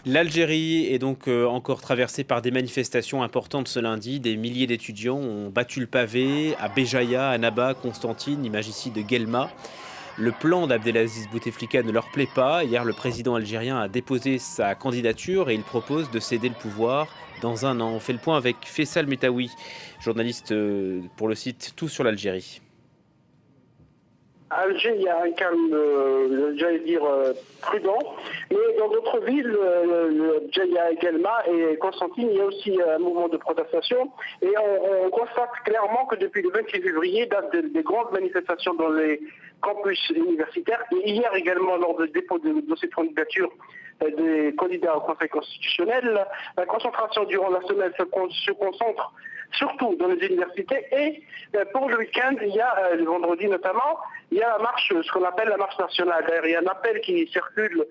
L'Algérie est donc encore traversée par des manifestations importantes ce lundi. Des milliers d'étudiants ont battu le pavé à Béjaïa, Annaba, Constantine, image ici de Guelma. Le plan d'Abdelaziz Bouteflika ne leur plaît pas. Hier, le président algérien a déposé sa candidature et il propose de céder le pouvoir dans un an. On fait le point avec Faisal Metaoui, journaliste pour le site Tout sur l'Algérie. À Alger, il y a un calme, j'allais dire, prudent. Mais dans d'autres villes, il y a Guelma et Constantine, il y a aussi un mouvement de protestation. Et on constate clairement que depuis le 26 février, date des grandes manifestations dans les campus universitaires. Et hier également, lors du dépôt de cette candidature des candidats au Conseil constitutionnel, la concentration durant la semaine se concentre surtout dans les universités. Et pour le week-end, il y a, le vendredi notamment, il y a la marche, ce qu'on appelle la marche nationale. D'ailleurs, il y a un appel qui circule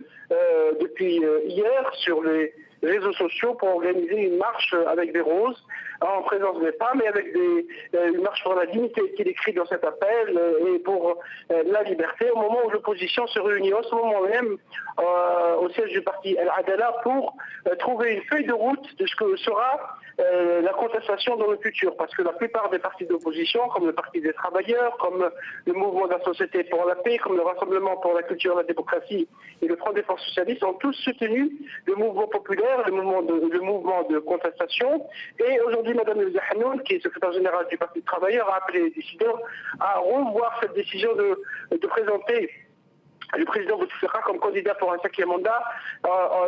depuis hier sur les réseaux sociaux pour organiser une marche avec des roses en présence des femmes et avec une marche pour la dignité qui est écrit dans cet appel et pour la liberté au moment où l'opposition se réunit en ce moment même au siège du parti El Adala pour trouver une feuille de route de ce que sera la contestation dans le futur, parce que la plupart des partis d'opposition, comme le Parti des travailleurs, comme le mouvement de la société pour la paix, comme le Rassemblement pour la culture et la démocratie et le Front des forces socialistes, ont tous soutenu le mouvement populaire, le mouvement de contestation. Et aujourd'hui, Mme Zahanoun, qui est secrétaire générale du Parti des travailleurs, a appelé les décideurs à revoir cette décision de présenter le président Bouteflika comme candidat pour un 5e mandat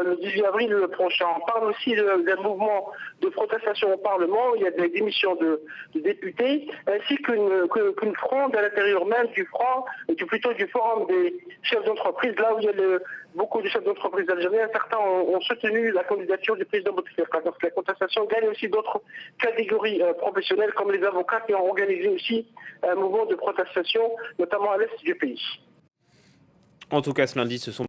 le 18 avril prochain. On parle aussi d'un mouvement de protestation au Parlement. Il y a des démissions de députés, ainsi qu'une fronde à l'intérieur même du front, plutôt du forum des chefs d'entreprise, là où il y a beaucoup de chefs d'entreprise algériens. Certains ont soutenu la candidature du président Bouteflika. Donc la contestation gagne aussi d'autres catégories professionnelles, comme les avocats qui ont organisé aussi un mouvement de protestation, notamment à l'est du pays. En tout cas, ce lundi, ce sont